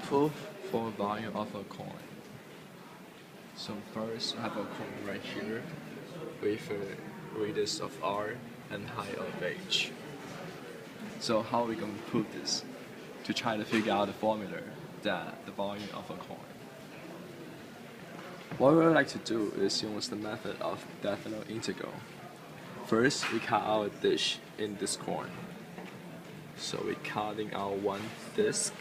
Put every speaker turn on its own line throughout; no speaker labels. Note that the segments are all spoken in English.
Proof for value of a coin. So first I have a coin right here with a radius of R and height of H. So how are we going to prove this? To try to figure out the formula that the volume of a coin. What we would like to do is use the method of definite integral. First, we cut out a dish in this coin. So we're cutting out one disc.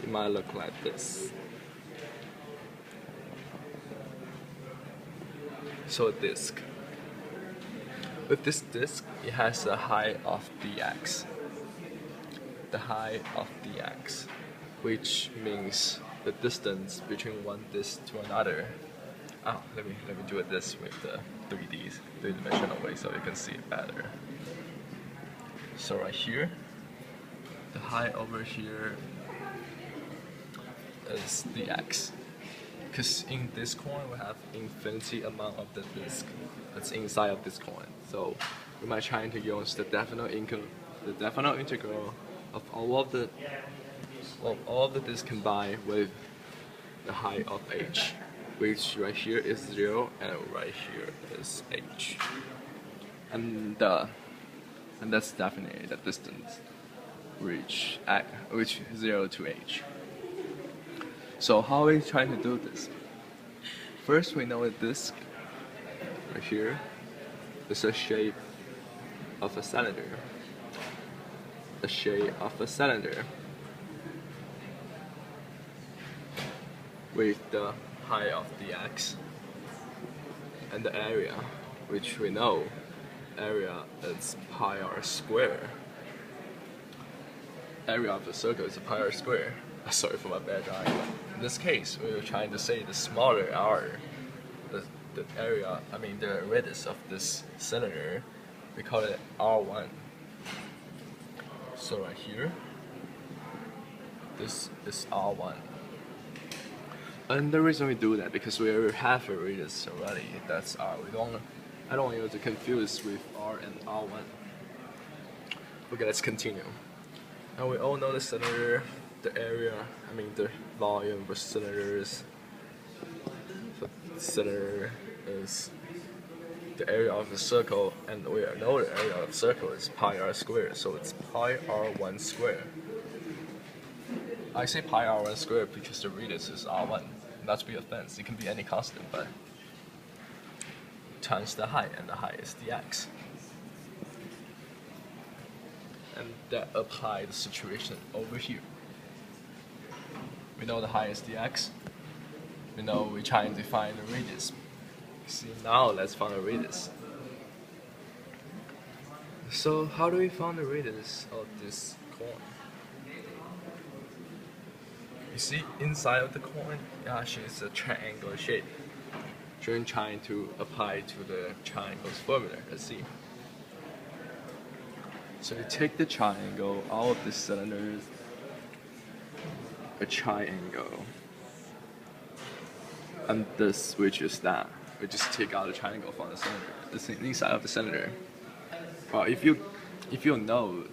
It might look like this. So a disc. With this disc, it has a height of dx. The height of dx, which means the distance between one disc to another. Let me do this with the 3-dimensional way so you can see it better. So right here, the height over here is dx. Because in this coin we have infinity amount of the disc that's inside of this coin. So we might try to use the definite integral of all of the disc combined with the height of h, which right here is 0 and right here is h. And that's definitely the distance which 0 to h. So how are we trying to do this? First, we know a disc right here is a shape of a cylinder. The shape of a cylinder with the height of dx and the area, which we know area is pi r square. Area of the circle is a pi r square. Sorry for my bad drawing. In this case, we were trying to say the smaller r, the radius of this cylinder, we call it R1. So right here, this is R1. And the reason we do that because we already have a radius already. That's R. I don't want you to confuse with R and R1. Okay, let's continue. Now we all know the cylinder. The area, the volume of the cylinder is the area of the circle, and we know the area of the circle is pi r squared, so it's pi r1 squared. I say pi r1 squared because the radius is r1, not to be offense, it can be any constant, but times the height, and the height is dx. And that applies the situation over here. We know the height is dx. We know we're trying to find the radius. See, now let's find the radius. So how do we find the radius of this coin? You see, inside of the coin, it actually is a triangle shape. We're trying to apply to the triangle's formula. Let's see. So we take the triangle, all of the cylinders, a triangle, and this, which is that. We just take out the triangle from the cylinder. This is inside of the cylinder. Well, if you know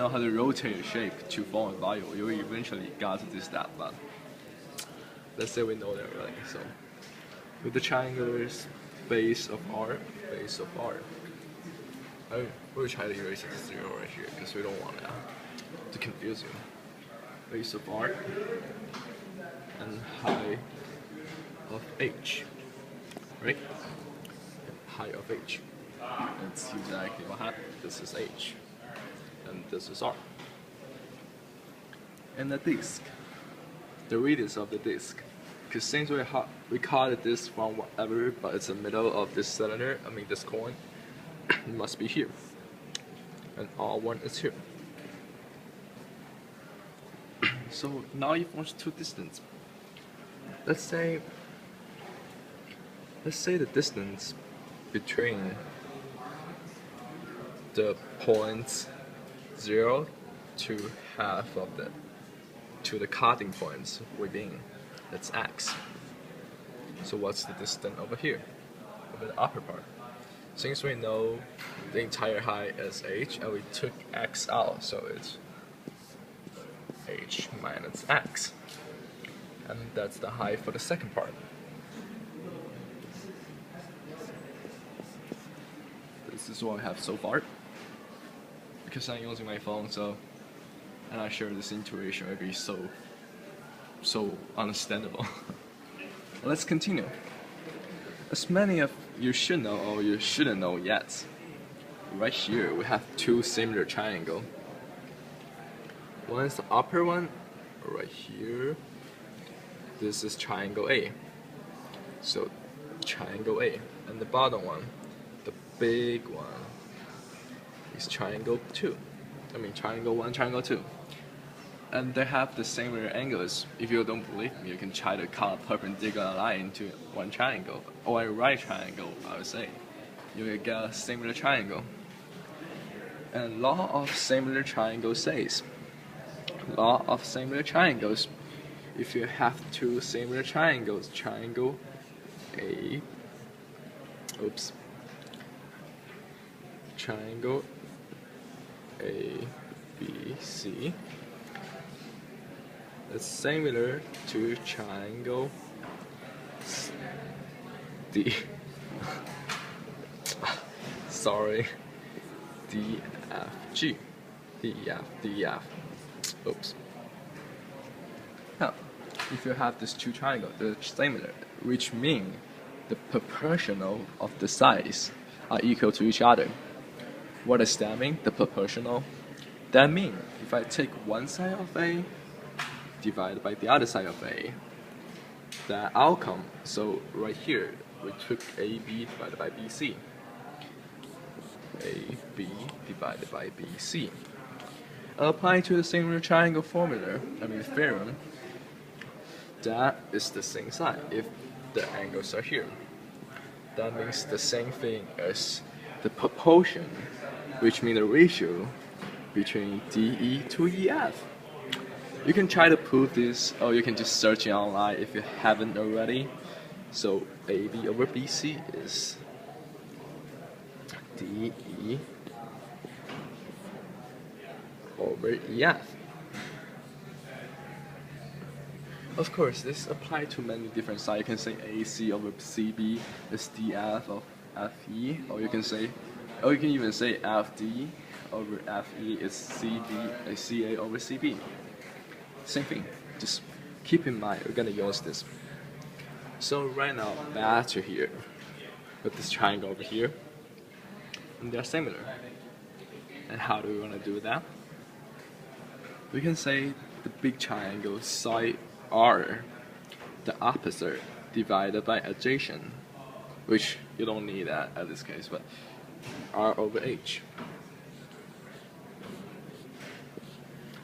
how to rotate a shape to form a value, you will eventually get to this step. But let's say we know that already. So with the triangle's base of R, we'll try to erase it to 0 right here because we don't want that to confuse you. Base of R and height of H, right? Height of H. Let's see exactly what happened. This is H, and this is R. And the disc, the radius of the disc, because since we cut the disc from whatever, but it's the middle of this cylinder, this coin, it must be here, and R1 is here. So now you want two distance. Let's say the distance between the points 0 to half of the cutting points within, that's x. So what's the distance over here, over the upper part? Since we know the entire height is h and we took x out, so it's h minus x. And that's the height for the second part. This is what I have so far. Because I'm using my phone, so and I'm sure this intuition will be so understandable. Let's continue. As many of you should know or you shouldn't know yet, right here we have two similar triangles. One is the upper one, right here. This is triangle A. So triangle A, and the bottom one, the big one, is triangle 2. I mean triangle 1, triangle 2. And they have the similar angles. If you don't believe me, you can try to cut a perpendicular line to one triangle, or a right triangle, I would say. You will get a similar triangle. And law of similar triangles says, law of similar triangles, if you have two similar triangles, triangle A, triangle A, B, C, it's similar to triangle D. Sorry, DFG. DF. Oops. Now, if you have these two triangles, they're similar, which means the proportional of the sides are equal to each other. What does that mean? The proportional? That means if I take one side of A divided by the other side of A, the outcome, so right here, we took AB divided by BC. AB divided by BC. Applying to the similar triangle formula, theorem, that is the same side if the angles are here. That means the same thing as the proportion, which means the ratio between DE to EF. You can try to prove this, or you can just search it online if you haven't already. So AB over BC is DE over EF. Of course, this applies to many different sides. You can say AC over CB is DF of FE, or you can even say FD over FE is CB, CA over CB. Same thing. Just keep in mind we're gonna use this. So right now, back to here, with this triangle over here, and they're similar. And how do we want to do that? We can say the big triangle side R, the opposite divided by adjacent, which you don't need that at this case, but R over H.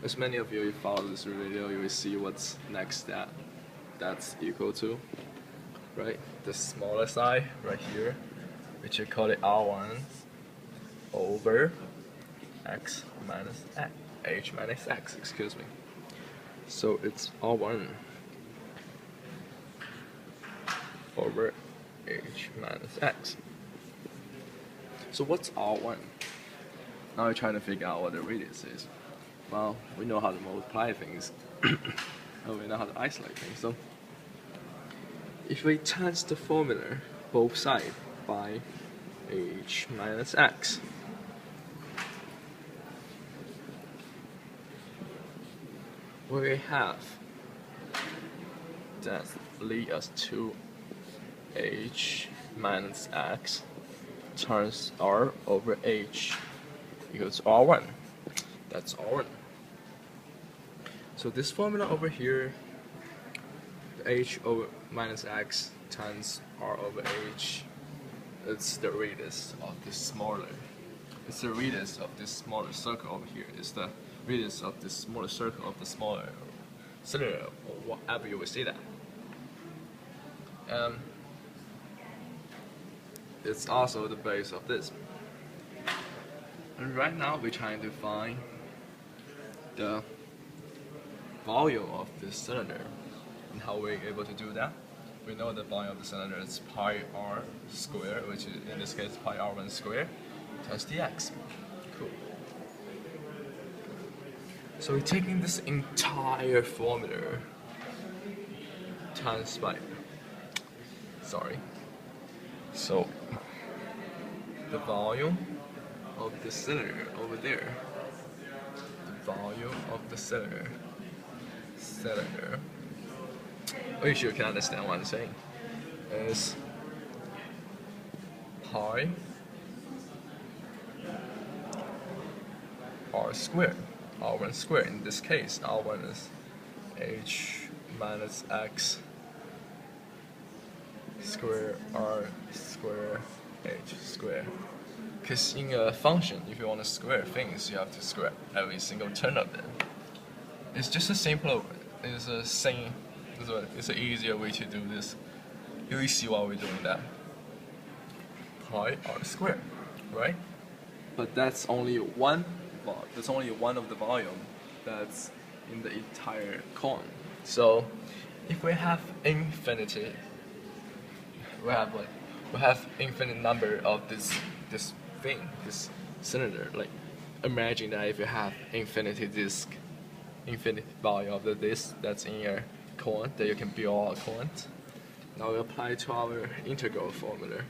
As many of you follow this video, you will see what's next that's equal to, right? The smaller side right here, which you call it R1 over X minus X, H minus X, excuse me. So it's R1 over H minus X. So what's R1? Now we're trying to figure out what the radius is. Well, we know how to multiply things, and we know how to isolate things. So, if we times the formula both sides by H minus X, what we have that leads us to H minus X times R over H equals R1. That's R1. So this formula over here, H over minus X times R over H, it's the radius of this smaller. It's the radius of this smaller circle over here. It's the radius of this smaller circle of the smaller cylinder, or whatever you would say that. It's also the base of this. And right now we're trying to find the volume of this cylinder. And how we're able to do that? We know the volume of the cylinder is pi r squared, which is in this case pi r1 squared times dx. Cool. So we're taking this entire formula times by, so the volume of the cylinder over there, the volume of the cylinder, if you can understand what I'm saying, is pi r squared, r1 squared. In this case, r1 is h minus x square r square h square. Because in a function, if you want to square things, you have to square every single term of them. It's just a simpler, it's an easier way to do this. You see why we're doing that. Pi r squared, right? But that's only one of the volume that's in the entire cone. So if we have infinity, we have infinite number of this cylinder. Like, imagine that if you have infinite volume of the disk that's in your cone, that you can build all cones. Now we apply to our integral formula.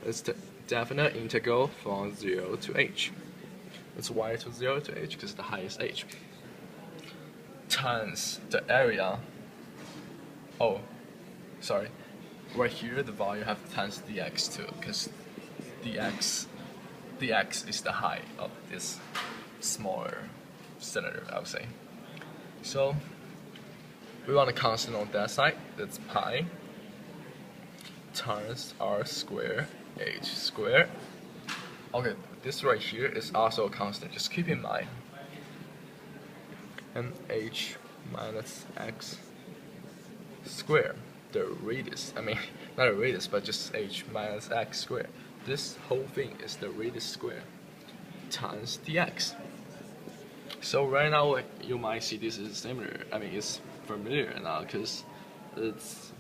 It's the definite integral from 0 to h. It's y to 0 to h because the height is h. Times the area. Oh, sorry. Right here, the volume have times dx too, because dx is the height of this smaller cylinder, I would say. So we want a constant on that side. That's pi times r square h square. Okay, this right here is also a constant. Just keep in mind. And h minus x square. The radius, not a radius, but just h minus x squared. This whole thing is the radius square times dx. So right now you might see this is similar. It's familiar now because it's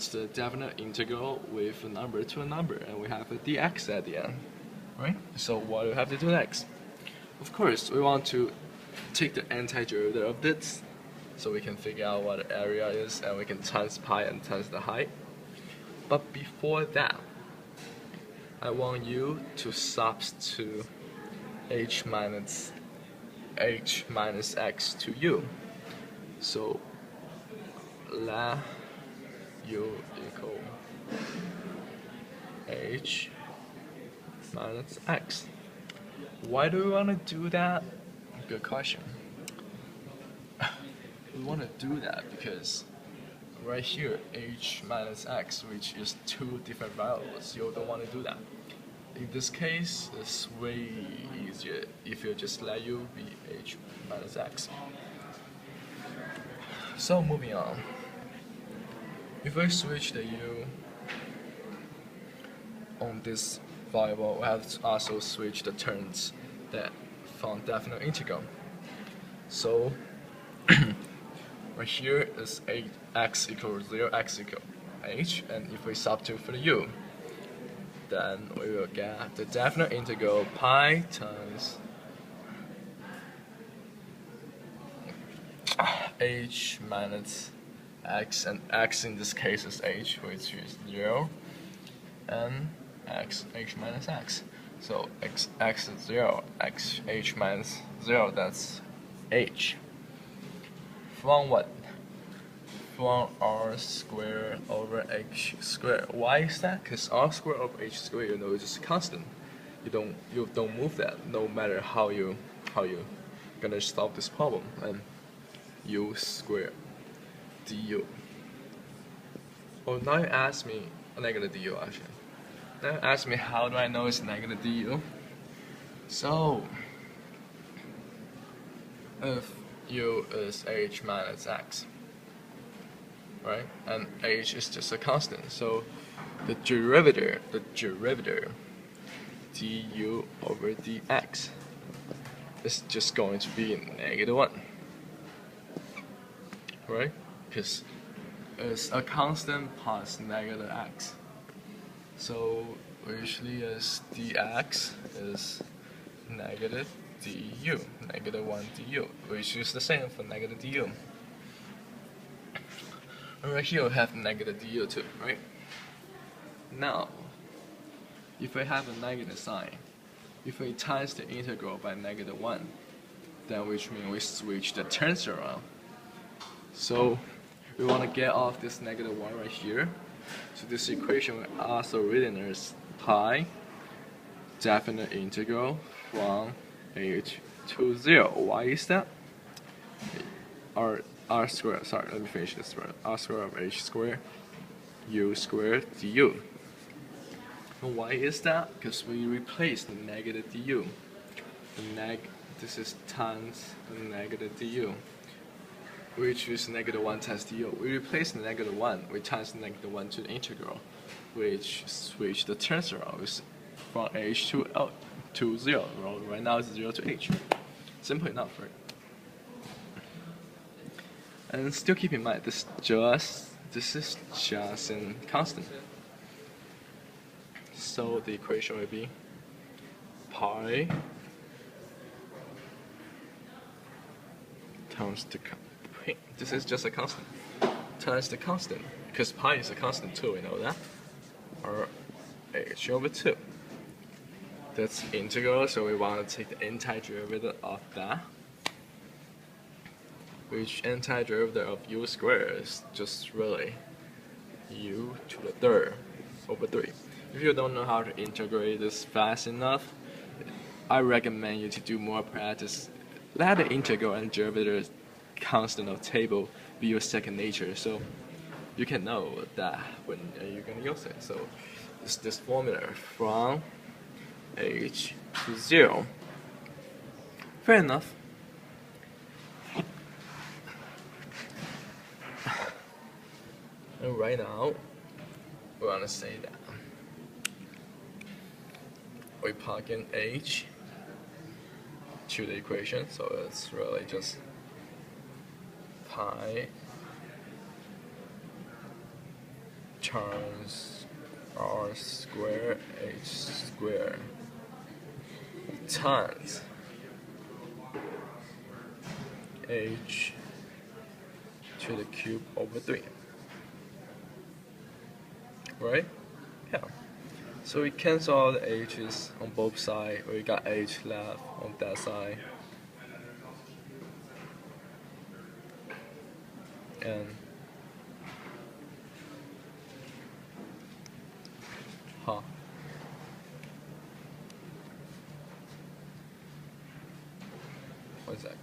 the definite integral with a number to a number, and we have a dx at the end, right? So what do we have to do next? Of course, we want to take the antiderivative of this, so we can figure out what the area is, and we can times pi and times the height. But before that, I want you to substitute h minus x to u. So let u equal h minus x. Why do we want to do that? Good question. We want to do that because right here, h minus x, which is two different variables, you don't want to do that. In this case, it's way easier if you just let u be h minus x. So moving on. If we switch the u on this variable, we have to also switch the terms that from definite integral. So right here is x equals 0, x equals h, and if we substitute for the u, then we will get the definite integral pi times h minus x, and x in this case is h, which is 0, and h minus x. So x is 0, h minus 0, that's h. From what? From r squared over h squared. Why is that? Because r squared over h squared, is just constant. You don't move that, no matter how you gonna solve this problem. And u squared du. Oh, now you ask me negative du actually. Now you ask me how do I know it's negative du? So if u is h minus x, right? And h is just a constant, so the derivative du over dx is just going to be -1, right? Because it's a constant plus -x. So usually as dx is negative du, negative 1 du, which is the same for negative du. And right here we have negative du too, right? Now, if we have a negative sign, if we times the integral by negative 1, then which means we switch the terms around. So we want to get off this negative 1 right here. So this equation we also written as pi definite integral from h to 0. Why is that? R squared, sorry, let me finish this one. R squared of h squared u squared du. And why is that? Because we replace the negative du. This is times the negative du, which is negative 1 times du. We replace the negative 1, we times the negative 1 to the integral, which switch the terms around from h to 0. Right now it's 0 to h. Simple enough, right? And still keep in mind, this is just a constant. So the equation will be pi times the this is just a constant times the constant, because pi is a constant too, we know that, or h over 2. That's integral, so we want to take the antiderivative of that, which antiderivative of u squared is just really u to the third over 3. If you don't know how to integrate this fast enough, I recommend you to do more practice. Let the integral and derivative constant of table be your second nature, so you can know that when you're going to use it. So it's this formula from h to 0. Fair enough. And right now, we want to say that we plug in h to the equation, so it's really just pi times r squared h squared times h to the cube over 3. Right? Yeah. So we cancel all the h's on both sides. We got h left on that side. And what is that?